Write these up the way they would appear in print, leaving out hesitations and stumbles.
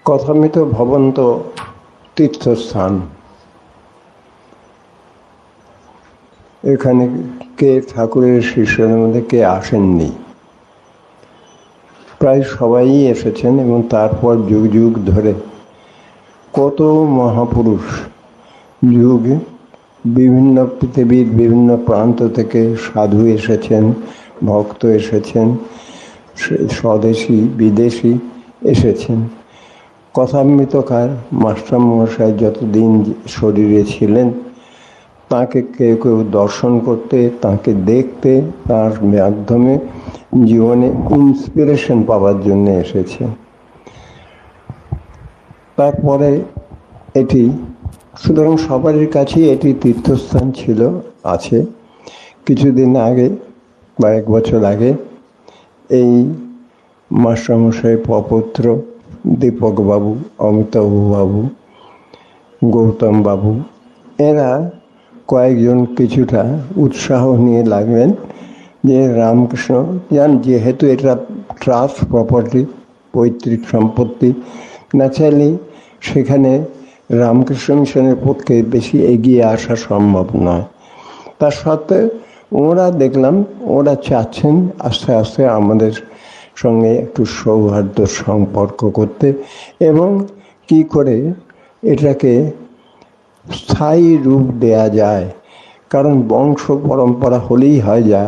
কথামিত ভবন্ত তীর্থস্থান। এখানে কে ঠাকুরের শিষ্যদের মধ্যে কে আসেননি? প্রায় সবাই এসেছেন এবং তারপর যুগ যুগ ধরে কত মহাপুরুষ যুগে বিভিন্ন পৃথিবীর বিভিন্ন প্রান্ত থেকে সাধু এসেছেন, ভক্ত এসেছেন, স্বদেশী বিদেশি এসেছেন। কথামৃতকার মাস্টারমশাই যতদিন শরীরে ছিলেন তাকে কেউ কেউ দর্শন করতে, তাকে দেখতে, তার মাধ্যমে জীবনে ইন্সপিরেশন পাওয়ার জন্য এসেছে। তারপরে এটি সুতরাং সবারই কাছেই এটি তীর্থস্থান ছিল, আছে। কিছুদিন আগে, কয়েক বছর আগে, এই মাস্টারমশাই প্রপৌত্র দীপকবাবু, অমিতাভবাবু, গৌতমবাবু, এরা কয়েকজন কিছুটা উৎসাহ নিয়ে লাগলেন যে রামকৃষ্ণ যেহেতু এটা ট্রাস্ট প্রপার্টি, পৈতৃক সম্পত্তি, ন্যাচারালি সেখানে রামকৃষ্ণ মিশনের পক্ষে বেশি এগিয়ে আসা সম্ভব নয়। তার সত্ত্বেও ওরা দেখলাম ওরা চাচ্ছেন আস্তে আস্তে আমাদের সঙ্গে একটু সৌহার্দ্য সম্পর্ক করতে এবং কি করে এটাকে স্থায়ী রূপ দেয়া যায়। কারণ বংশ পরম্পরা হলেই হয় যা,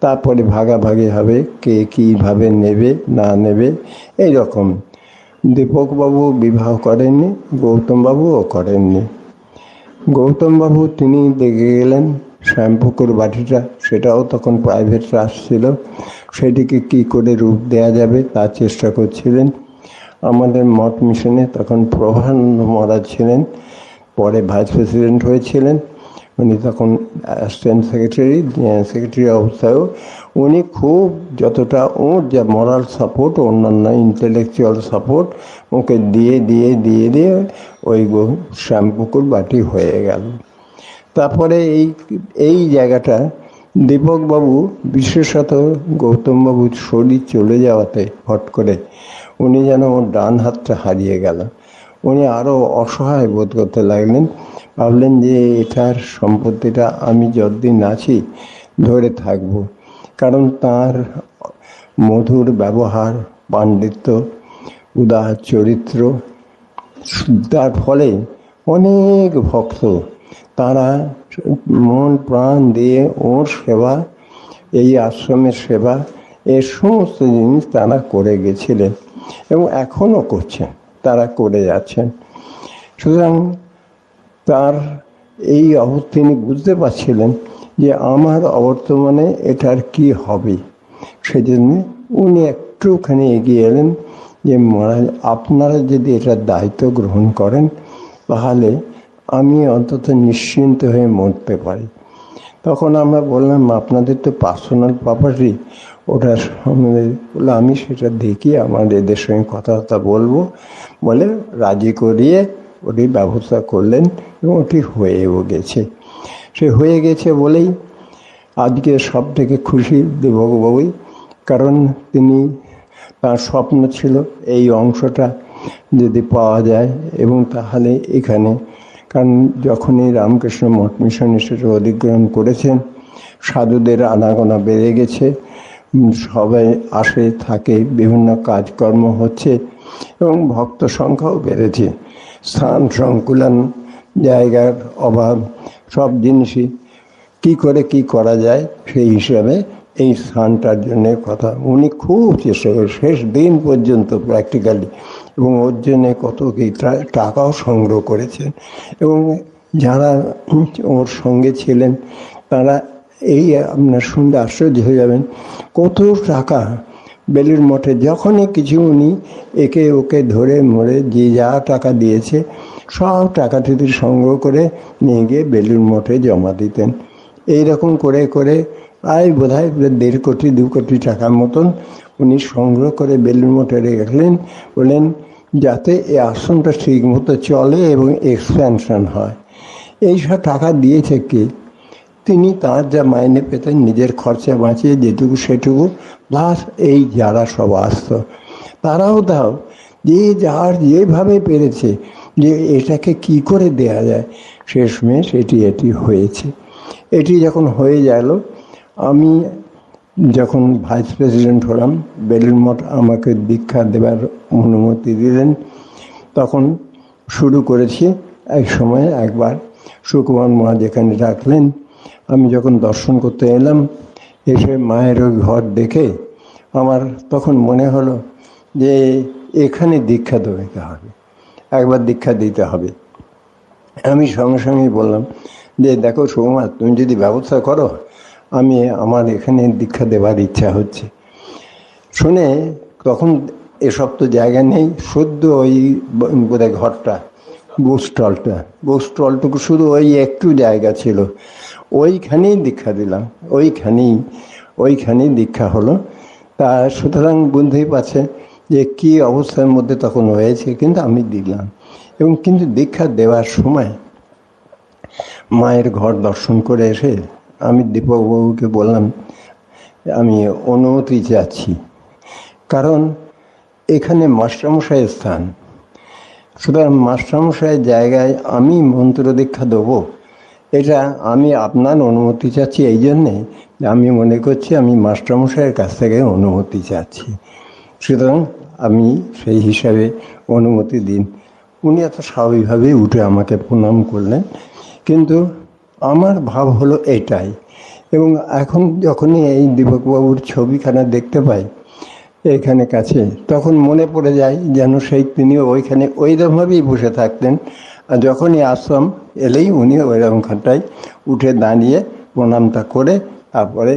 তারপরে ভাগাভাগি হবে, কে কীভাবে নেবে না নেবে এই রকম। দীপকবাবু বিবাহ করেননি, গৌতমবাবুও করেননি। গৌতমবাবু তিনি দেখে গেলেন শ্যামপুকুর বাটিটা, সেটাও তখন প্রাইভেট ট্রাস্ট ছিল, সেটিকে কি করে রূপ দেয়া যাবে তার চেষ্টা করছিলেন। আমাদের মঠ মিশনে তখন প্রভানন্দ মহারাজ ছিলেন, পরে ভাইস প্রেসিডেন্ট হয়েছিলেন। উনি তখন অ্যাসিস্ট্যান্ট সেক্রেটারি অবস্থায়ও উনি খুব যতটা ওর যা মরাল সাপোর্ট, অন্যান্য ইন্টেলেকচুয়াল সাপোর্ট ওকে দিয়ে দিয়ে দিয়ে দিয়ে ওই শ্যামপুকুর বাটি হয়ে গেল। তারপরে এই জায়গাটা দীপকবাবু, বিশেষত গৌতমবাবুর শরীর চলে যাওয়াতে হট করে উনি যেন ওর ডান হাতটা হারিয়ে গেল। উনি আরও অসহায় বোধ করতে লাগলেন, ভাবলেন যে এটার সম্পত্তিটা আমি যতদিন আছি ধরে থাকব। কারণ তার মধুর ব্যবহার, পাণ্ডিত্য, উদার চরিত্র, তার ফলে অনেক ভক্ত তারা মন প্রাণ দিয়ে ওর সেবা, এই আশ্রমের সেবা, এর সমস্ত জিনিস তারা করে গেছিলেন এবং এখনও করছেন, তারা করে যাচ্ছেন। সুতরাং তার এই তিনি বুঝতে পারছিলেন যে আমার অবর্তমানে এটার কি হবে। সেজন্য উনি একটুখানি এগিয়ে এলেন যে মহারাজ, আপনারা যদি এটার দায়িত্ব গ্রহণ করেন তাহলে আমি অন্তত নিশ্চিন্ত হয়ে মরতে পারি। তখন আমরা বললাম আপনাদের তো পার্সোনাল প্রপার্টি, ওটা বলে আমি সেটা দেখি আমার এদের সঙ্গে কথাবার্তা বলবো বলে রাজি করিয়ে ওটি ব্যবস্থা করলেন এবং ওটি হয়েও গেছে। সে হয়ে গেছে বলেই আজকে সব থেকে খুশি দীপকবাবুই, কারণ তার স্বপ্ন ছিল এই অংশটা যদি পাওয়া যায় এবং তাহলে এখানে, কারণ যখনই রামকৃষ্ণ মঠ মিশন সেটা অধিগ্রহণ করেছেন সাধুদের আনাগোনা বেড়ে গেছে, সবাই আসে থাকে, বিভিন্ন কাজকর্ম হচ্ছে এবং ভক্ত সংখ্যাও বেড়েছে। স্থান সংকুলন, জায়গার অভাব, সব জিনিসই কি করে কি করা যায় সেই হিসাবে এই স্থানটার জন্যে কথা উনি খুব চেষ্টা করেন শেষ দিন পর্যন্ত প্র্যাকটিক্যালি, এবং ওর জন্যে কত কি টাকাও সংগ্রহ করেছেন। এবং যারা ওর সঙ্গে ছিলেন তারা আপনার শুনলে আশ্চর্য হয়ে যাবেন কত টাকা বেলুড় মঠে যখনই কিছু উনি একে ওকে ধরে মরে যে যা টাকা দিয়েছে সব টাকা যদি সংগ্রহ করে নিয়ে গিয়ে বেলুড় মঠে জমা দিতেন। এইরকম করে করে প্রায় বোধহয় 1.5 কোটি 2 কোটি টাকার মতন উনি সংগ্রহ করে বেলুড় মঠে রেখেছিলেন, বললেন যাতে এই আশ্রমটা ঠিক মতো চলে এবং এক্সপ্যানশন হয়। এইসব টাকা দিয়েছে কে? তিনি তার যা মাইনে পেতেন নিজের খরচা বাঁচিয়ে যেটুকু সেটুকু, প্লাস এই যারা সব আসত তারাও যে যার যেভাবে পেরেছে যে এটাকে কি করে দেয়া যায়, শেষমেশ এটি হয়েছে। এটি যখন হয়ে গেল, আমি যখন ভাইস প্রেসিডেন্ট হলাম, বেলুড় মঠ আমাকে দীক্ষা দেবার অনুমতি দিলেন। তখন শুরু করেছি। এক সময় একবার সুকুমার মা যেখানে ডাকলেন, আমি যখন দর্শন করতে এলাম, এসে মায়ের ওই ঘর দেখে আমার তখন মনে হলো যে এখানে দীক্ষা দিতে হবে, একবার দীক্ষা দিতে হবে। আমি সঙ্গে সঙ্গে বললাম যে দেখো সুকুমা, তুমি যদি ব্যবস্থা করো, আমি আমার এখানে দীক্ষা দেবার ইচ্ছা হচ্ছে। শুনে তখন এসব তো জায়গা নেই, সদ্য ওই বোধহয় ঘরটা, বুক স্টলটুকু শুধু ওই একটু জায়গা ছিল, ওইখানেই দীক্ষা দিলাম, ওইখানেই দীক্ষা হলো। তা সুতরাং বুঝতেই পারছে যে কী অবস্থার মধ্যে তখন হয়েছে, কিন্তু আমি দিলাম। এবং কিন্তু দীক্ষা দেওয়ার সময় মায়ের ঘর দর্শন করে এসে আমি দীপকবাবুকে বললাম আমি অনুমতি চাচ্ছি, কারণ এখানে মাস্টারমশাইয়ের স্থান। সুতরাং মাস্টারমশাইয়ের জায়গায় আমি মন্ত্র দীক্ষা দেবো, এটা আমি আপনার অনুমতি চাচ্ছি। এই জন্যে আমি মনে করছি আমি মাস্টারমশাইয়ের কাছ থেকে অনুমতি চাচ্ছি, সুতরাং আমি সেই হিসাবে অনুমতি দিন। উনি এত স্বাভাবিকভাবেই উঠে আমাকে প্রণাম করলেন। কিন্তু আমার ভাব হলো এটাই। এবং এখন যখনই এই দীপকবাবুর ছবিখানা দেখতে পাই এখানে কাছে, তখন মনে পড়ে যায় যেন সেই তিনি ওইখানে ওইরকমভাবেই বসে থাকতেন। আর যখনই আসলাম এলেই উনি ওইরকমখানটায় উঠে দাঁড়িয়ে প্রণামটা করে তারপরে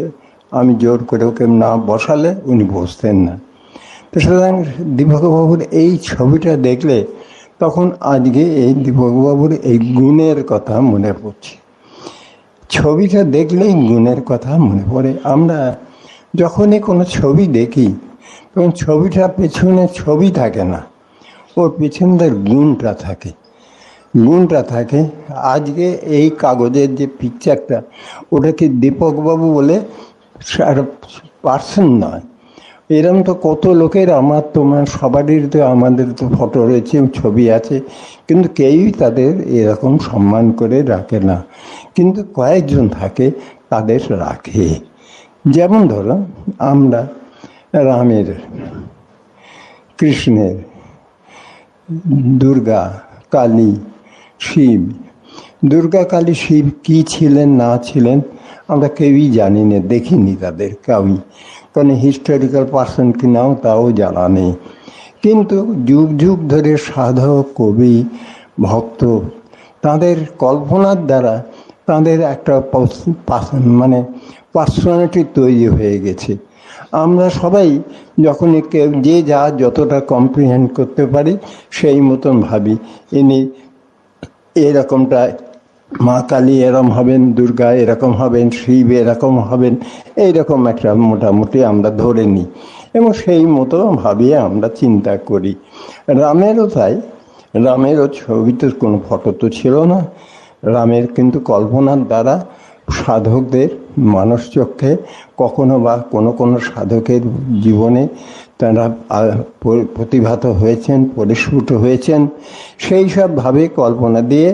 আমি জোর করে ওকে না বসালে উনি বসতেন না। তো সুতরাং দীপকবাবুর এই ছবিটা দেখলে তখন আজকে এই দীপকবাবুর এই গুণের কথা মনে পড়ছে। ছবিটা দেখলেই গুণের কথা মনে পড়ে। আমরা যখনই কোনো ছবি দেখি তখন ছবিটার পেছনে ছবি থাকে না, ওর পেছনটার গুণটা থাকে। আজকে এই কাগজের যে পিকচারটা, ওটাকে দীপকবাবু বলে পার্সন নয়। এরম তো কত লোকের, আমার তোমার সবারই তো, আমাদের তো ফটো রয়েছে, ছবি আছে, কিন্তু কেউই তাদের এরকম সম্মান করে রাখে না। কিন্তু কয়েকজন থাকে তাদের রাখে। যেমন ধরো আমরা রামের, কৃষ্ণের, দুর্গা, কালী, শিব। দুর্গা, কালী, শিব কী ছিলেন না ছিলেন আমরা কেউই জানি না, দেখিনি তাদের কেউই, কারণ হিস্টোরিক্যাল পার্সন কি নাও তাও জানা নেই। কিন্তু যুগ যুগ ধরে সাধক, কবি, ভক্ত, তাদের কল্পনার দ্বারা তাদের একটা মানে পার্সোনালিটি তৈরি হয়ে গেছে। আমরা সবাই যখনই কেউ যে যা যতটা কম্প্রিহেন্ড করতে পারি সেই মতন ভাবি, ইনি এরকমটা, মা কালী এরকম হবেন, দুর্গা এরকম হবেন, শিব এরকম হবেন, এইরকম একটা মোটামুটি আমরা ধরে নিই এবং সেই মতো ভাবিয়ে আমরা চিন্তা করি। রামেরও তাই। রামেরও ছবিতে কোনো ফটো তো ছিল না। রামের কিন্তু কল্পনার দ্বারা সাধকদের মানসচক্ষে কখনো বা কোনো সাধকের জীবনে তারা প্রতিভাত হয়েছেন, পরিস্ফুট হয়েছেন। সেই সবভাবে কল্পনা দিয়ে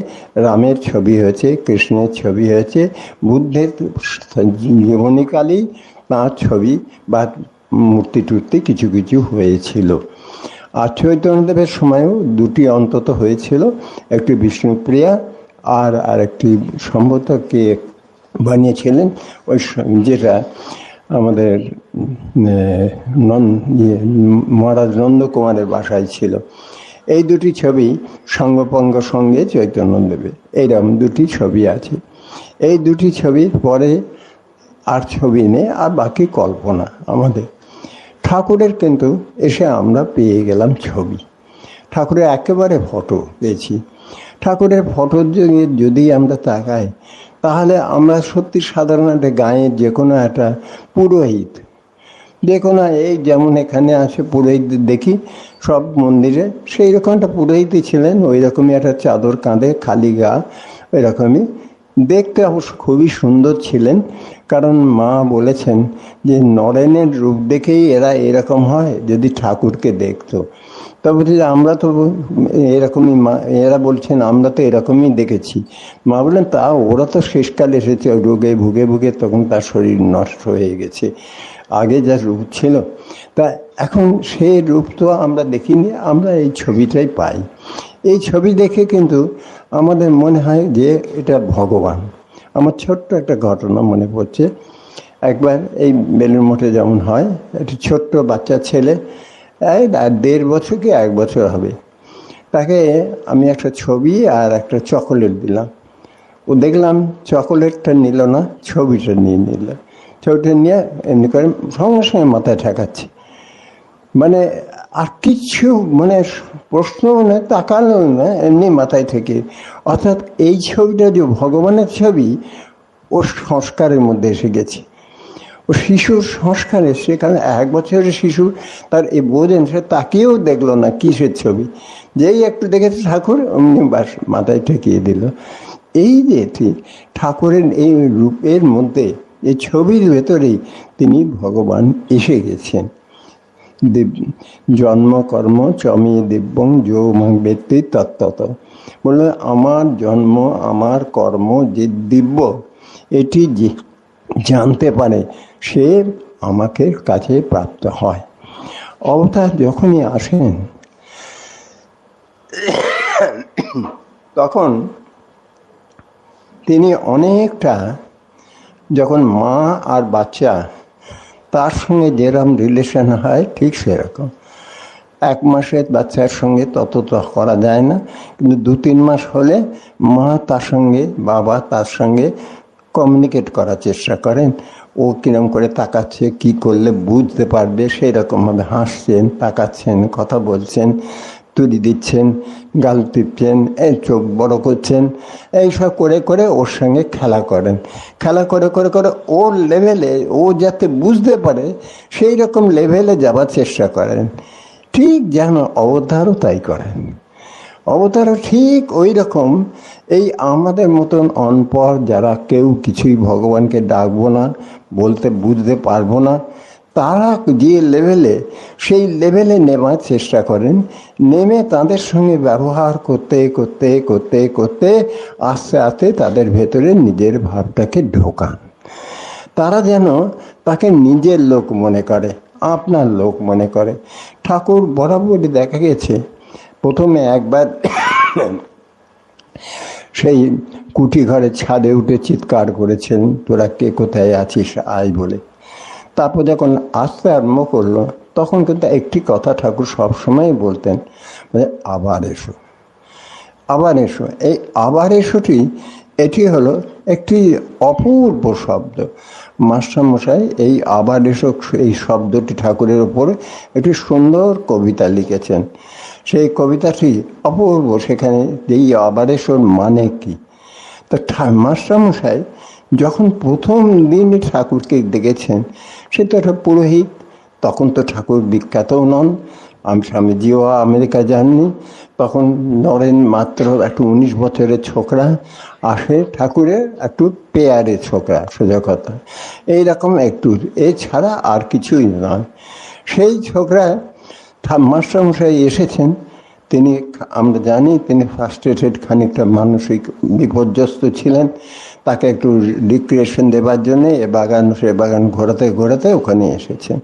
রামের ছবি হয়েছে, কৃষ্ণের ছবি হয়েছে, বুদ্ধের জীবনীকালেই তাঁর ছবি বা মূর্তি টুর্তি কিছু কিছু হয়েছিল। আর চৈতন্যদেবের সময়ও দুটি অন্তত হয়েছিল, একটি বিষ্ণুপ্রিয়া আর আরেকটি সম্ভবত কে বানিয়েছিলেন, ওই যেটা আমাদের মহারাজ নন্দকুমারের বাসায় ছিল। এই দুটি ছবি সঙ্গপঙ্গ সঙ্গে চৈতন্যদেবের, এইরকম দুটি ছবি আছে। এই দুটি ছবির পরে আর ছবি নেই, আর বাকি কল্পনা আমাদের। ঠাকুরের কিন্তু এসে আমরা পেয়ে গেলাম ছবি, ঠাকুরের একেবারে ফটো পেয়েছি। ঠাকুরের ফটোর যদি আমরা তাকাই তাহলে আমরা সত্যি সাধারণ একটা গাঁয়ের যে কোনো একটা পুরোহিত, যে কোনো, এই যেমন এখানে আসে পুরোহিত দেখি সব মন্দিরে, সেই রকম একটা পুরোহিতই ছিলেন। ওই রকমই একটা চাদর কাঁধে, খালি গা, ওই রকমই দেখতে অবশ্য খুবই সুন্দর ছিলেন। কারণ মা বলেছেন যে নরেনের রূপ দেখেই এরা এরকম হয়, যদি ঠাকুরকে দেখতো তা বলছি যে আমরা তো এরকমই, মা এরা বলছেন আমরা তো এরকমই দেখেছি। মা বললেন তা ওরা তো শেষকালে এসেছে রোগে ভুগে ভুগে, তখন তার শরীর নষ্ট হয়ে গেছে, আগে যা রূপ ছিল তা এখন সেই রূপ তো আমরা দেখিনি, আমরা এই ছবিটাই পাই। এই ছবি দেখে কিন্তু আমাদের মনে হয় যে এটা ভগবান। আমার ছোট্ট একটা ঘটনা মনে পড়ছে। একবার এই বেলুড় মঠে যেমন হয়, একটি ছোট্ট বাচ্চা ছেলে, এই 1.5 বছর কি 1 বছর হবে, তাকে আমি একটা ছবি আর একটা চকোলেট দিলাম। ও দেখলাম চকোলেটটা নিল না, ছবিটা নিয়ে নিল। ছবিটা নিয়ে এমনি করে সঙ্গে সঙ্গে মাথায় ঠেকাচ্ছে, মানে আর কিচ্ছু মানে প্রশ্ন না, তাকালো না, এমনি মাথায় থেকে। অর্থাৎ এই ছবিটা যে ভগবানের ছবি, ও সংস্কারের মধ্যে এসে গেছে, ও শিশুর সংস্কার এসছে। কারণ 1 বছরের শিশু, তার এই বোঝেন, সে তাকেও দেখলো না কিসের ছবি, যেই একটু দেখেছে ঠাকুর অমনি বাস মাথায় ঠেকিয়ে দিল। এই যে ঠাকুরের এই রূপের মধ্যে, এই ছবির ভেতরেই তিনি ভগবান এসে গেছেন। জন্ম কর্ম চমি দিব্যং যো মাং ব্যক্তি তত্ত্বত, বললো আমার জন্ম আমার কর্ম যে দিব্য, এটি যে জানতে পারে সে আমাকে কাছে প্রাপ্ত হয়। অবতার যখনই আসেন তখন তিনি অনেকটা, যখন মা আর বাচ্চা তার সঙ্গে যেরকম রিলেশন হয় ঠিক সেরকম। 1 মাসের বাচ্চার সঙ্গে ততটা করা যায় না, কিন্তু 2-3 মাস হলে মা তার সঙ্গে, বাবা তার সঙ্গে কমিউনিকেট করার চেষ্টা করেন। ও কিরম করে তাকাচ্ছে, কি করলে বুঝতে পারবে, সেই রকমভাবে হাসছেন, তাকাচ্ছেন, কথা বলছেন, তুলি দিচ্ছেন, গাল টিপছেন, এই চোখ বড় করছেন, এইসব করে করে ওর সঙ্গে খেলা করেন। খেলা করে করে করে ওর লেভেলে, ও যাতে বুঝতে পারে সেই রকম লেভেলে যাওয়ার চেষ্টা করেন। ঠিক যেন অবতারও তাই করেন। অবতারও ঠিক ওই রকম এই আমাদের মতন অনপড় যারা কেউ কিছুই ভগবানকে ডাকবো না, বলতে বুঝতে পারবো না, তারা যে লেভেলে, সেই লেভেলে নেওয়ার চেষ্টা করেন। নেমে তাদের সঙ্গে ব্যবহার করতে করতে করতে করতে আস্তে আস্তে তাদের ভেতরে নিজের ভাবটাকে ঢোকান। তারা যেন তাকে নিজের লোক মনে করে, আপনার লোক মনে করে। ঠাকুর বরাবরই দেখা গেছে প্রথমে একবার সেই কুটি ঘরের ছাদে উঠে চিৎকার করেছেন, তোরা কে কোথায় আছিস আয় বলে। তারপর যখন আসতে আরম্ভ করলো, তখন কিন্তু একটি কথা ঠাকুর সবসময় বলতেন, মানে আবার এসো, আবার এসো। এই আবার এসোটি, এটি হলো একটি অপূর্ব শব্দ। মাস্টারমশাই এই আবার এসো, এই শব্দটি ঠাকুরের ওপরে একটি সুন্দর কবিতা লিখেছেন। সেই কবিতাটি অপূর্ব। সেখানে এই আবার এসোর মানে কি, তা মাস্টারমশাই যখন প্রথম দিন ঠাকুরকে দেখেছেন, সে তো একটা পুরোহিত, তখন তো ঠাকুর বিখ্যাতও নন, স্বামীজিও আমেরিকা যাননি, তখন নরেন মাত্র একটু 19 বছরের ছোকরা আসে, ঠাকুরের একটু পেয়ারে ছোকরা, সোজা কথা, এইরকম একটু, এছাড়া আর কিছুই নয়। সেই ছোকরা মাস্টারমশাই এসেছেন। তিনি, আমরা জানি তিনি ফার্স্ট্রেটেড, খানিকটা মানসিক বিপর্যস্ত ছিলেন। তাকে একটু রিক্রিয়েশন দেবার জন্যে এ বাগান সে বাগান ঘোরাতে ঘোরাতে ওখানে এসেছেন।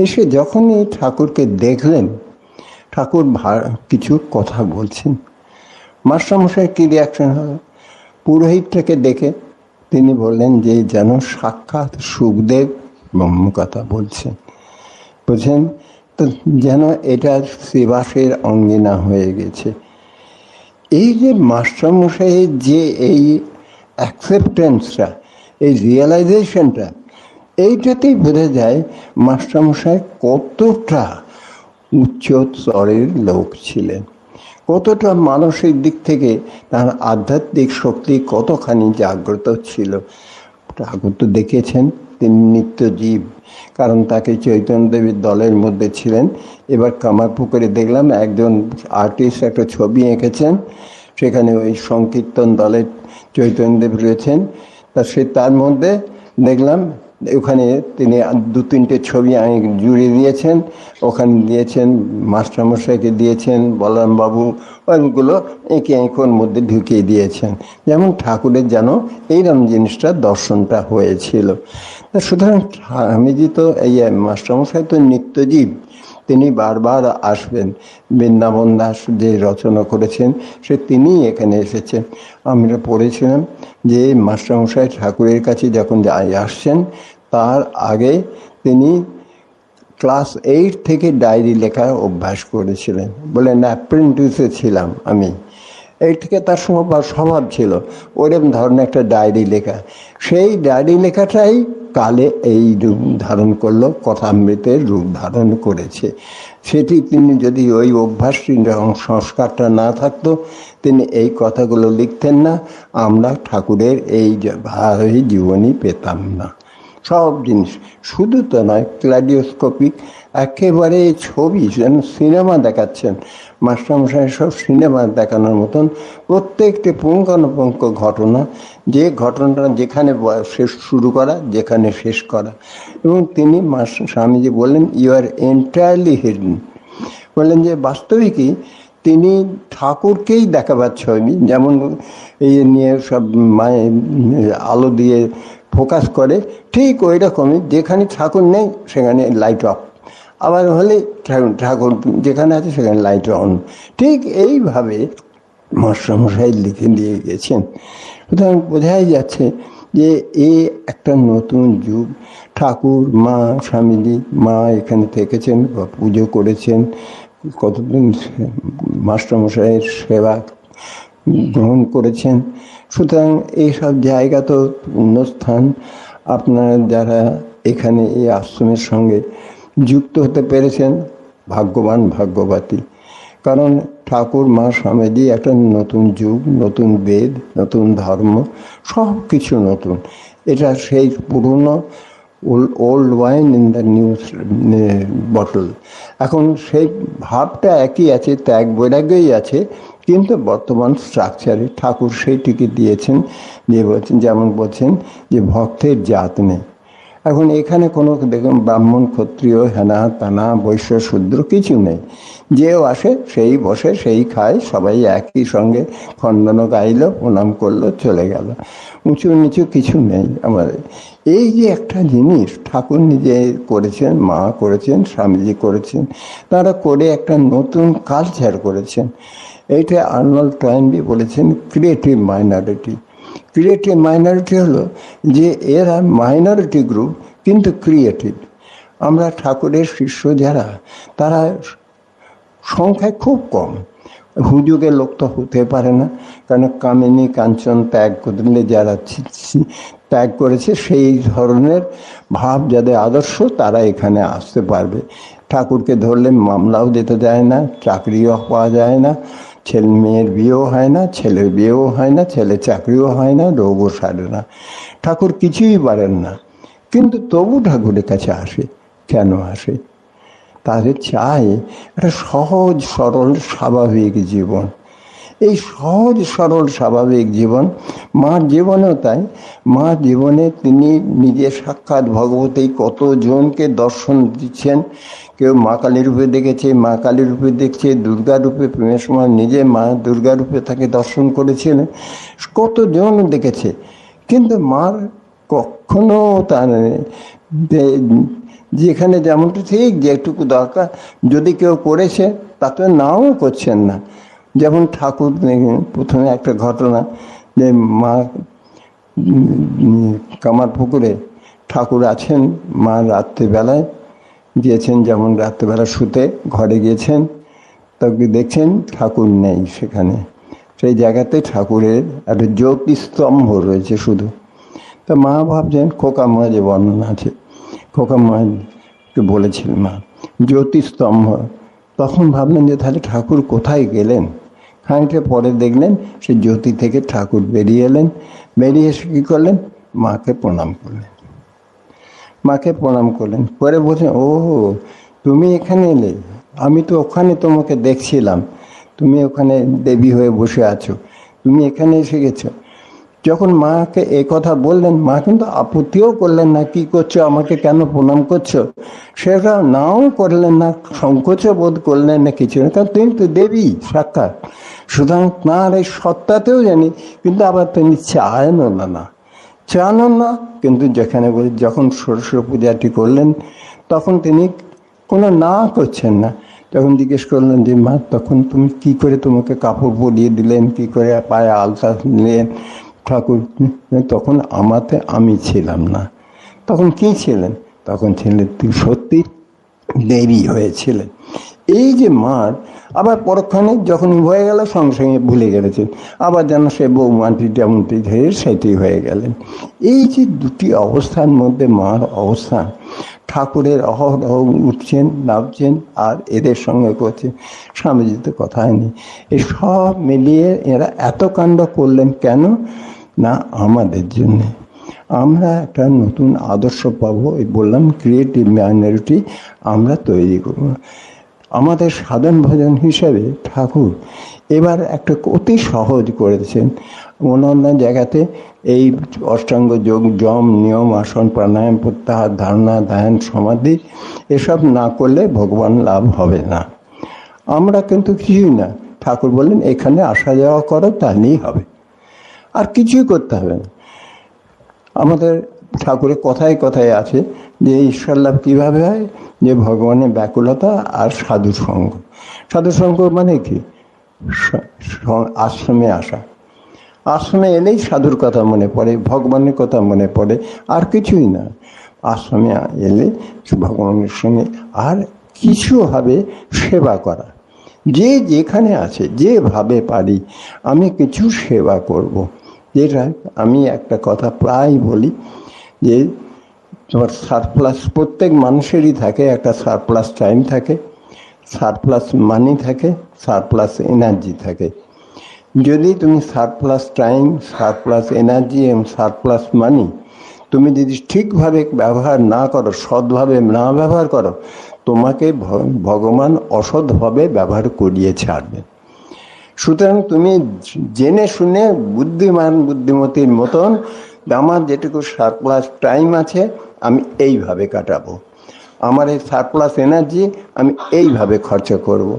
এসে যখনই ঠাকুরকে দেখলেন, ঠাকুর কিছু কথা বলছেন, মাস্টারমশাই কী রিয়াকশন হলো, পুরোহিতটাকে দেখে তিনি বললেন যে যেন সাক্ষাৎ সুখদেব কথা বলছেন, বুঝছেন তো, যেন এটা শ্রীবাসের অঙ্গিনা হয়ে গেছে। এই যে মাস্টারমশাইয়ের যে এই অ্যাকসেপ্টেন্সটা, এই রিয়েলাইজেশনটা, এইটাতেই বোঝা যায় মাস্টারমশাই কতটা উচ্চ স্তরের লোক ছিলেন, কতটা মানসিক দিক থেকে তার আধ্যাত্মিক শক্তি কতখানি জাগ্রত ছিল। ঠাকুর তো দেখেছেন তিনি নিত্যজীব, কারণ তাকে চৈতন্যদেবের দলের মধ্যে ছিলেন। এবার কামারপুকুরে দেখলাম একজন আর্টিস্ট একটা ছবি এঁকেছেন, সেখানে ওই সংকীর্তন দলের চৈতন্যদেব রয়েছেন, তা সে তার মধ্যে দেখলাম ওখানে তিনি 2-3টে ছবি জুড়ে দিয়েছেন, ওখানে দিয়েছেন মাস্টারমশাইকে দিয়েছেন, বলরামবাবু ওইগুলো এঁকে এঁকোর মধ্যে ঢুকিয়ে দিয়েছেন, যেমন ঠাকুরের যেন এইরকম জিনিসটা দর্শনটা হয়েছিল। সুতরাং স্বামীজি তো এই মাস্টারমশাই তো নিত্যজীব, তিনি বারবার আসবেন। বৃন্দাবন দাস যে রচনা করেছেন সে তিনি এখানে এসেছেন। আমরা পড়েছিলাম যে মাস্টারমশাই ঠাকুরের কাছে যখন আসছেন তার আগে তিনি ক্লাস 8 থেকে ডায়েরি লেখার অভ্যাস করেছিলেন। বলেন অ্যাপ্রেন্টিসে ছিলাম আমি, এই থেকে তার স্বভাব ছিল ওরকম ধরনের একটা ডায়েরি লেখা। সেই ডায়েরি লেখাটাই কালে এই রূপ ধারণ করলো, কথামৃতের রূপ ধারণ করেছে। সেটি তিনি যদি ওই অভ্যাসটি সংস্কারটা না থাকতো তিনি এই কথাগুলো লিখতেন না, আমরা ঠাকুরের এই জীবনী পেতাম না। সব জিনিস শুধু তো নয়, ক্লাডিওস্কোপিক একেবারে ছবি যেন সিনেমা দেখাচ্ছেন মাস্টারমশাই, সব সিনেমা দেখানোর মতন প্রত্যেকটি পুঙ্খানুপুঙ্খ ঘটনা, যে ঘটনাটা যেখানে শেষ শুরু করা যেখানে শেষ করা। এবং তিনি স্বামীজি বললেন ইউ আর এন্টায়ারলি হিডেন, বললেন যে বাস্তবিকই তিনি ঠাকুরকেই দেখাবার ছবি, যেমন এই নিয়ে সব আলো দিয়ে ফোকাস করে, ঠিক ওই রকমই যেখানে ঠাকুর নেই সেখানে লাইট অফ, আবার হলে ঠাকুর যেখানে আছে সেখানে লাইট অন। ঠিক এইভাবে মাস্টারমশাই লিখে দিয়ে গেছেন। সুতরাং বোঝাই যাচ্ছে যে এ একটা নতুন যুগ। ঠাকুর, মা, স্বামীজি, মা এখানে থেকেছেন, পুজো করেছেন, কতদিন মাস্টারমশাইয়ের সেবা গ্রহণ করেছেন। সুতরাং এইসব জায়গা তো পুণ্যস্থান। আপনারা যারা এখানে এই আশ্রমের সঙ্গে যুক্ত হতে পেরেছেন ভাগ্যবান, ভাগ্যবতী। কারণ ঠাকুর, মা, স্বামীজি একটা নতুন যুগ, নতুন বেদ, নতুন ধর্ম, সব কিছু নতুন। এটা সেই পুরনো old wine in the new bottle. এখন সেই ভাবটা একই আছে, ত্যাগ বৈরাগ্যই আছে, কিন্তু বর্তমান স্ট্রাকচারে ঠাকুর সেইটিকে দিয়েছেন যে বলছেন, যেমন বলছেন যে ভক্তের জাত নেই। এখন এখানে কোনো দেখুন ব্রাহ্মণ, ক্ষত্রিয়, হেনা তানা, বৈশ্য, শূদ্র কিছু নেই। যেও আসে সেই বসে সেই খায়, সবাই একই সঙ্গে খণ্ডন গাইল, প্রণাম করলো, চলে গেল। উঁচু নিচু কিছু নেই আমাদের। এই যে একটা জিনিস ঠাকুর নিজে করেছেন, মা করেছেন, স্বামীজি করেছেন, তারা করে একটা নতুন কালচার করেছেন। এইটা আর্নল্ড টয়েনবি বলেছেন ক্রিয়েটিভ মাইনরিটি। ক্রিয়েটিভ মাইনরিটি হলো যে এরা মাইনরিটি গ্রুপ কিন্তু ক্রিয়েটিভ। আমরা ঠাকুরের শিষ্য যারা, তারা সংখ্যায় খুব কম। হুজুগের লোক তো হতে পারে না, কারণ কামিনী কাঞ্চন ত্যাগ করলে যারা ত্যাগ করেছে সেই ধরনের ভাব যাদের আদর্শ, তারা এখানে আসতে পারবে। ঠাকুরকে ধরলে মামলাও দিতে যায় না, চাকরিও পাওয়া যায় না, ছেলে মেয়ের বিয়েও হয় না, ছেলের বিয়েও হয় না, ছেলে চাকরিও হয় না, রোগও সারে না। ঠাকুর কিছুই পারেন না, কিন্তু তবু ঠাকুরের কাছে আসে। কেন আসে? তাদের চাই একটা সহজ সরল স্বাভাবিক জীবন। এই সহজ সরল স্বাভাবিক জীবন মার জীবনেও তাই। মা জীবনে তিনি নিজে সাক্ষাৎ ভগবতী কতজনকে দর্শন দিচ্ছেন। কেউ মা কালী রূপে দেখেছে, মা কালী রূপে দেখছে, দুর্গা রূপে, প্রেমের সময় নিজে মা দুর্গা রূপে তাকে দর্শন করেছিলেন, কতজন দেখেছে। কিন্তু মার কখনো তার যেখানে যেমনটা ঠিক যেটুকু দরকার যদি কেউ করেছে তাতে নাও করছেন না। যেমন ঠাকুর, প্রথমে একটা ঘটনা যে মা কামারপুকুরে ঠাকুর আছেন, মা রাত্রিবেলায় গিয়েছেন, যেমন রাত্রিবেলা শুতে ঘরে গিয়েছেন, তখন দেখছেন ঠাকুর নেই সেখানে। সেই জায়গাতে ঠাকুরের একটা জ্যোতিস্তম্ভ রয়েছে শুধু। তা মা ভাবছেন, খোকা মা যে বর্ণনা আছে, খোকা মাকে বলেছিলেন মা জ্যোতিস্তম্ভ। তখন ভাবলেন যে তাহলে ঠাকুর কোথায় গেলেন। খানিকটা পরে দেখলেন সে জ্যোতি থেকে ঠাকুর বেরিয়ে এলেন। বেরিয়ে এসে কী করলেন, মাকে প্রণাম করলেন। মাকে প্রণাম করলেন, পরে বলছেন, ও তুমি এখানে এলে, আমি তো ওখানে তোমাকে দেখছিলাম, তুমি ওখানে দেবী হয়ে বসে আছো, তুমি এখানে এসে গেছো। যখন মাকে এ কথা বললেন, মা কিন্তু আপত্তিও করলেন না, কি করছো, আমাকে কেন প্রণাম করছো, সেটা নাও করলেন না, সংকোচ বোধ করলেন না, কিছু না, কারণ তিনি তো দেবী সাক্ষাৎ। সুতরাং তাঁর এই সত্তাতেও জানি, কিন্তু আবার তিনি চায়নও না, চানও না। কিন্তু যেখানে বলি যখন সরস্বতী পূজাটি করলেন, তখন তিনি কোনো না করছেন না। তখন জিজ্ঞেস করলেন যে মা, তখন তুমি কি করে, তোমাকে কাপড় পরিয়ে দিলেন, কি করে পায়ে আলতা নিলেন ঠাকুর? তখন আমি ছিলাম না। তখন কি ছিলেন? তখন ছিলেন তুই সত্যি দেবী হয়েছিলেন। এই যে মার, আবার পরক্ষণে যখন হয়ে গেল সঙ্গে সঙ্গে ভুলে গেলেছেন, আবার যেন সে বৌমাটি যেমনটি ধরে সেটি হয়ে গেলেন। এই যে দুটি অবস্থার মধ্যে মার অবস্থান, ঠাকুরের অহরহ উঠছেন, নামছেন, আর এদের সঙ্গে করছেন, স্বামীজি তো কথাই নেই। এই সব মিলিয়ে এরা এত কাণ্ড করলেন কেন না? আমাদের জন্যে। আমরা একটা নতুন আদর্শ পাবো, এই বললাম ক্রিয়েটিভ মাইনরিটি আমরা তৈরি করব। আমাদের সাধন ভজন হিসেবে ঠাকুর এবার একটা অতি সহজ করেছেন। অন্যান্য জায়গাতে এই অষ্টাঙ্গ যোগ, যম, নিয়ম, আসন, প্রাণায়াম, প্রত্যাহার, ধারণা, ধ্যান, সমাধি এসব না করলে ভগবান লাভ হবে না। আমরা কিন্তু কিছুই না, ঠাকুর বললেন এখানে আসা যাওয়া করো, তাহলেই হবে, আর কিছুই করতে হবে না। আমাদের ঠাকুরের কথায় কথায় আছে যে ঈশ্বর লাভ কীভাবে হয়, যে ভগবানের ব্যাকুলতা আর সাধু সঙ্গ। সাধু সঙ্গ মানে কি? আশ্রমে আসা। আশ্রমে এলেই সাধুর কথা মনে পড়ে, ভগবানের কথা মনে পড়ে, আর কিছুই না। আশ্রমে এলে ভগবানের সঙ্গে আর কিছুভাবে সেবা করা, যে যেখানে আছে যেভাবে পারি আমি কিছু সেবা করব। যেটা আমি একটা কথা প্রায় বলি যে তোমার সারপ্লাস প্রত্যেক মানুষেরই থাকে, একটা সারপ্লাস টাইম থাকে, সারপ্লাস মানি থাকে, সারপ্লাস এনার্জি থাকে। যদি তুমি সারপ্লাস টাইম, সারপ্লাস এনার্জি এবং সারপ্লাস মানি তুমি যদি ঠিকভাবে ব্যবহার না করো, সৎভাবে না ব্যবহার করো, তোমাকে ভগবান অসৎভাবে ব্যবহার করিয়ে ছাড়বে। সুতরাং তুমি জেনে শুনে বুদ্ধিমান বুদ্ধিমতীর মতন, আমার যেটুকু সারপ্লাস টাইম আছে আমি এইভাবে কাটাবো, আমার এই সারপ্লাস এনার্জি আমি এইভাবে খরচা করব,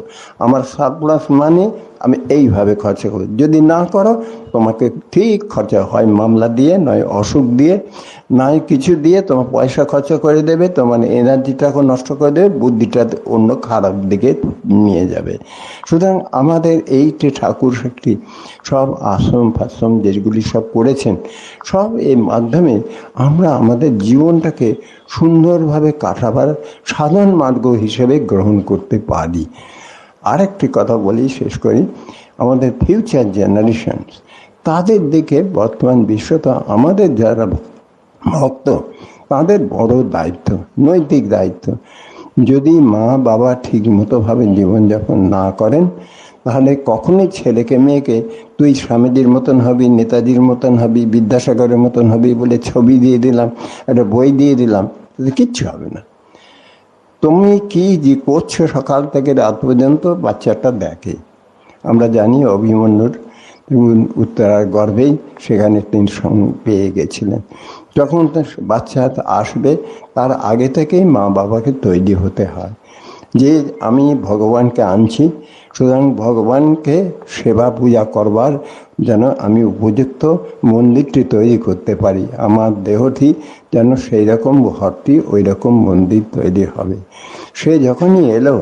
আমার সারপ্লাস মানি আমি এইভাবে খরচা করব। যদি না করো, তোমাকে ঠিক খরচা হয় মামলা দিয়ে, নয় অসুখ দিয়ে, নয় কিছু দিয়ে তোমার পয়সা খরচা করে দেবে, তোমার এনার্জিটাকে নষ্ট করে দেবে, বুদ্ধিটা অন্য খারাপ দিকে নিয়ে যাবে। সুতরাং আমাদের এই যে ঠাকুর শক্তি সব আশ্রম ফাশ্রম যেগুলি সব করেছেন, সব এর মাধ্যমে আমরা আমাদের জীবনটাকে সুন্দরভাবে কাটাবার সাধন মার্গ হিসেবে গ্রহণ করতে পারি। আরেকটি কথা বলি, শেষ করি। আমাদের ফিউচার জেনারেশনস, তাদের দিকে বর্তমান বিশ্বটা আমাদের যারা ভক্ত তাদের বড় দায়িত্ব, নৈতিক দায়িত্ব। যদি মা বাবা ঠিক মতোভাবে জীবনযাপন না করেন, তাহলে কখনোই ছেলেকে মেয়েকে তুই স্বামীজির মতন হবি, নেতাজির মতন হবি, বিদ্যাসাগরের মতন হবি বলে ছবি দিয়ে দিলাম, একটা বই দিয়ে দিলাম, তাহলে কিচ্ছু হবে না। তুমি কি যে করছো সকাল থেকে রাত পর্যন্ত বাচ্চাটা দেখে। আমরা জানি অভিমন্যুর উত্তরার গর্ভেই সেখানে তিনি পেয়ে গেছিলেন। যখন বাচ্চা আসবে তার আগে থেকেই মা বাবাকে তৈরি হতে হয় যে আমি ভগবানকে আনছি, সুতরাং ভগবানকে সেবা পূজা করবার যেন আমি উপযুক্ত মন্দিরটি তৈরি করতে পারি, আমার দেহটি যেন সেই রকম ঘরটি ওই রকম মন্দির তৈরি হবে। সে যখনই এলো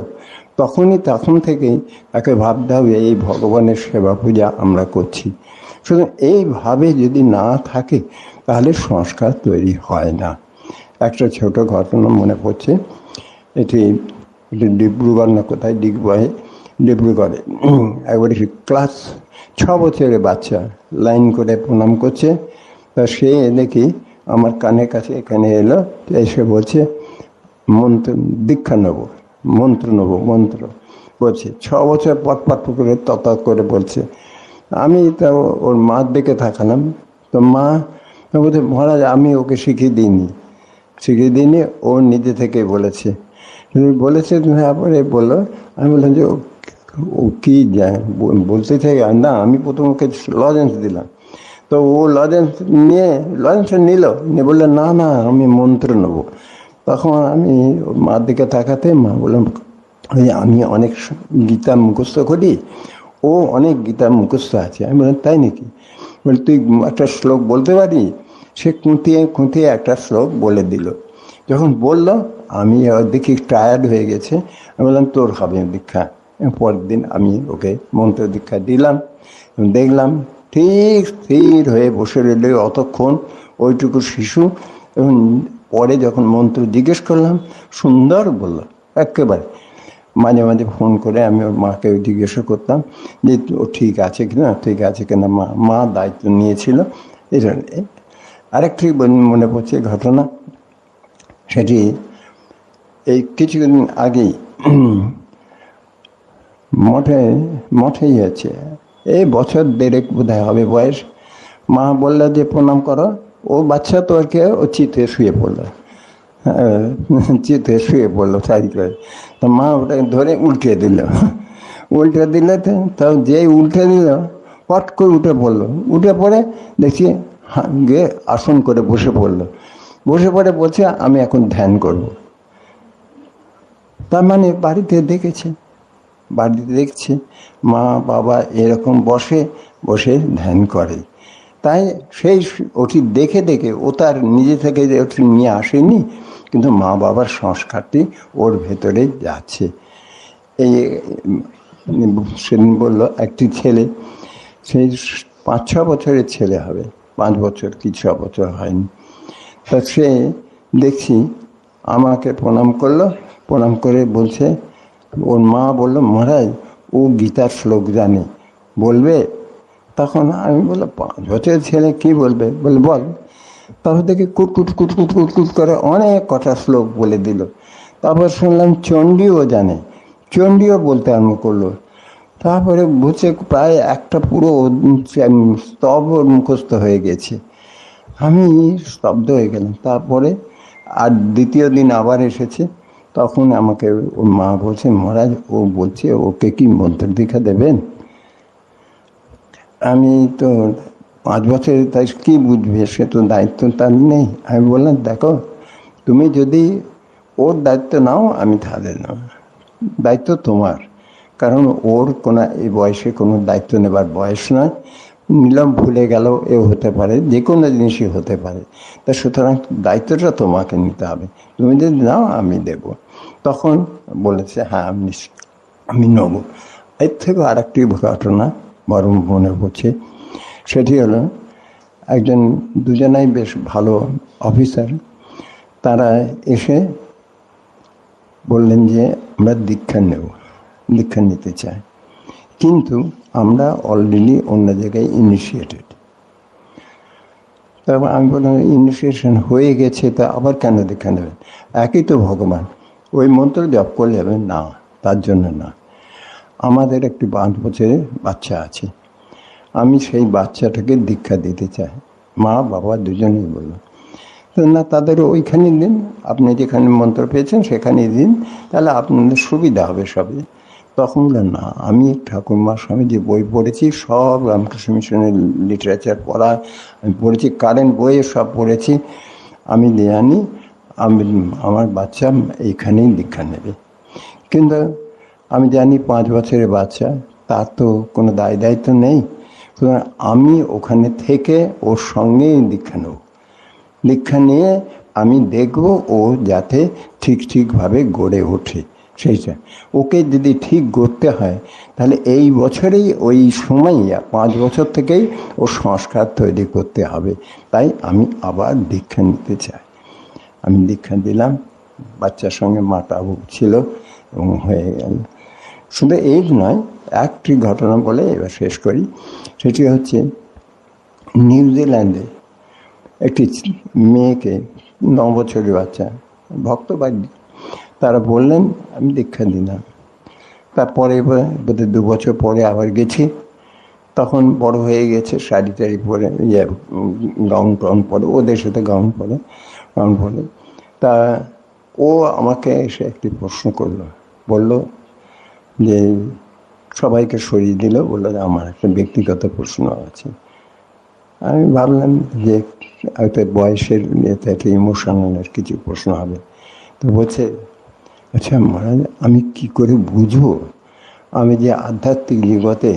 তখন থেকেই তাকে ভাবতে হবে এই ভগবানের সেবা পূজা আমরা করছি। সুতরাং এইভাবে যদি না থাকে তাহলে সংস্কার তৈরি হয় না। একটা ছোট ঘটনা মনে পড়ছে, এটি ডিব্রুগড় না কোথায়, ডিব্রুগড়ে একবারে ক্লাস 6 বছরের বাচ্চা লাইন করে প্রণাম করছে। তা সে দেখি আমার কানের কাছে এখানে এলো, এসে বলছে মন্ত্র দীক্ষা নেবো, মন্ত্র বলছে। 6 বছর পট করে তত করে বলছে। আমি তা ওর মার দিকে তাকালাম, তো মা বলছে মহারাজ আমি ওকে শিখিয়ে দিইনি, ও নিজে থেকে বলেছে। তুমি তারপরে বললো, আমি বললাম যে ও কি বলতে চাই না, আমি প্রথম ওকে লজেন্স দিলাম। তো ও লজেন্সটা নিল, নিয়ে বললো না না আমি মন্ত্র নেবো। তখন আমি ওর মার দিকে তাকাতে মা বললাম, ওই আমি অনেক গীতা মুখস্থ করি, ও অনেক গীতা মুখস্থ আছে। আমি বললাম তাই নাকি? বলে তুই একটা শ্লোক বলতে পারি? সে খুঁটিয়ে খুঁটিয়ে একটা শ্লোক বলে দিল। যখন বললো আমি দেখি টায়ার্ড হয়ে গেছে, আমি বললাম তোর হবে দীক্ষা। পরের দিন আমি ওকে মন্ত্র দীক্ষা দিলাম। দেখলাম ঠিক স্থির হয়ে বসে রইল অতক্ষণ ওইটুকু শিশু। এবং পরে যখন মন্ত্র জিজ্ঞেস করলাম সুন্দর বলল একেবারে। মাঝে মাঝে ফোন করে আমি ওর মাকে জিজ্ঞাসা করতাম যে ও ঠিক আছে কিনা, ঠিক আছে কিনা। মা দায়িত্ব নিয়েছিল। এই জন্য আরেকটি মনে পড়ছে ঘটনা, সেটি এই কিছুদিন আগেই মঠেই আছে, এই বছর দেড়েক বোধহয় হবে বয়স। মা বললো যে প্রণাম করো। ও বাচ্চা তো আর কে, ও চিতে শুয়ে পড়লো, চিতে শুয়ে পড়লো সারি করে। তো মা ওটাকে ধরে উল্টে দিল। উল্টে দিলে তাও যেই উল্টে দিল পট করে উঠে পড়লো। উঠে পড়ে দেখছি গিয়ে আসন করে বসে পড়লো। বসে পড়ে বলছে আমি এখন ধ্যান করব। তার মানে বাড়িতে দেখছি মা বাবা এরকম বসে বসে ধ্যান করে। তাই সেই ওটি দেখে দেখে ও তার নিজে থেকে যে ওটি নিয়ে আসেনি, কিন্তু মা বাবার সংস্কারটি ওর ভেতরে যাচ্ছে। এই সেদিন বললো একটি ছেলে, সেই 5-6 বছরের ছেলে হবে, 5 বছর কি 6 বছর হয়নি। তা সে দেখছি আমাকে প্রণাম করলো, প্রণাম করে বলছে, ওর মা বললো মহারাজ ও গীতার শ্লোক জানে, বলবে? তখন আমি বললাম 5 বছরের ছেলে কি বলবে? বলে বল। তারপর দেখি কুটকুট কুটকুট কুটকুট করে অনেক কটা শ্লোক বলে দিল। তারপর শুনলাম চণ্ডীও জানে, চণ্ডীও বলতে আরম্ভ করলো। তারপরে বুঝছে প্রায় একটা পুরো স্তব মুখস্থ হয়ে গেছে। আমি স্তব্ধ হয়ে গেলাম। তারপরে আর দ্বিতীয় দিন আবার এসেছে, তখন আমাকে ওর মা বলছে মহারাজ ও বলছে ওকে কি মন্ত্র দীক্ষা দেবেন? আমি তো 5 বছরের, তাই কি বুঝবে, সে তো দায়িত্ব তার নেই। আমি বললাম দেখো তুমি যদি ওর দায়িত্ব নাও আমি তাহলে নাও, দায়িত্ব তোমার, কারণ ওর কোনো এই বয়সে কোনো দায়িত্ব নেবার বয়স নয়। নিলাম ভুলে গেল, এও হতে পারে, যে কোনো জিনিসই হতে পারে। তা সুতরাং দায়িত্বটা তোমাকে নিতে হবে, তুমি যদি নাও আমি দেব। তখন বলেছে হ্যাঁ আমি নেব। এর থেকে আর একটি ঘটনা বরং মনে পড়ছে, সেটি হলো একজন দুজনাই বেশ ভালো অফিসার, তারা এসে বললেন যে আমরা দীক্ষা নিতে চাই, কিন্তু আমরা অলরেডি অন্য জায়গায় ইনিশিয়েটেড। তারপর আমি বললাম ইনিশিয়েশন হয়ে গেছে তা আবার কেন দীক্ষা নেবেন? একই তো ভগবান, ওই মন্ত্র জপ করলে হবে না, তার জন্য না। আমাদের একটি 5 বছরের বাচ্চা আছে, আমি সেই বাচ্চাটাকে দীক্ষা দিতে চাই। মা বাবা দুজনেই বলল তো না, তাদের ওইখানে দিন, আপনি যেখানে মন্ত্র পেয়েছেন সেখানে দিন, তাহলে আপনাদের সুবিধা হবে সবই। তখন বললেন না, আমি ঠাকুরমা স্বামী যে বই পড়েছি, সব রামকৃষ্ণ মিশনের লিটারেচার পড়া আমি পড়েছি, কারেন্ট বইয়ে সব পড়েছি, আমি জানি আমার বাচ্চা এইখানেই দীক্ষা নেবে। কিন্তু আমি জানি 5 বছরের বাচ্চা, তার তো কোনো দায়িত্ব নেই, সুতরাং আমি ওখানে থেকে ওর সঙ্গেই দীক্ষা নেব। দীক্ষা নিয়ে আমি দেখব ও যাতে ঠিকভাবে গড়ে ওঠে। সেইটা ওকে যদি ঠিক গড়তে হয় তাহলে এই বছরেই ওই সময়ই 5 বছর থেকেই ও সংস্কার তৈরি করতে হবে। তাই আমি আবার দীক্ষা নিতে চাই। আমি দীক্ষা দিলাম, বাচ্চার সঙ্গে মাটাও ছিল এবং হয়ে গেল। শুধু এই নয়, একটি ঘটনা বলে এবার শেষ করি। সেটি হচ্ছে নিউজিল্যান্ডে একটি মেয়েকে, 9 বছরের বাচ্চা, ভক্তবাদী, তারা বললেন আমি দীক্ষা দিলাম। তারপরে বোধহয় 2 বছর পরে আবার গেছি, তখন বড় হয়ে গেছে, শাড়ি টাড়ি পরে, গাউন টাউন পরে, ওদের সাথে গাউন পরে। তা ও আমাকে এসে একটি প্রশ্ন করলো, বলল যে সবাইকে সরিয়ে দিল, বললো যে আমার একটা ব্যক্তিগত প্রশ্ন আছে। আমি ভাবলাম যে হয়তো বয়সের এতে একটা ইমোশনাল কিছু প্রশ্ন হবে। তো বলছে, আচ্ছা মহারাজ, আমি কি করে বুঝবো আমি যে আধ্যাত্মিক জগতে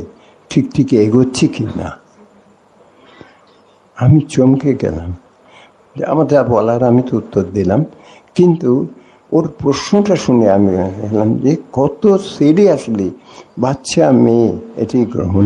ঠিক ঠিক এগোচ্ছি কি না? আমি চমকে গেলাম। আমার যা বলার আমি তো উত্তর দিলাম, কিন্তু ওর প্রশ্নটা শুনে আমি দেখলাম যে কত সিরিয়াসলি বাচ্চা মেয়ে এটি গ্রহণ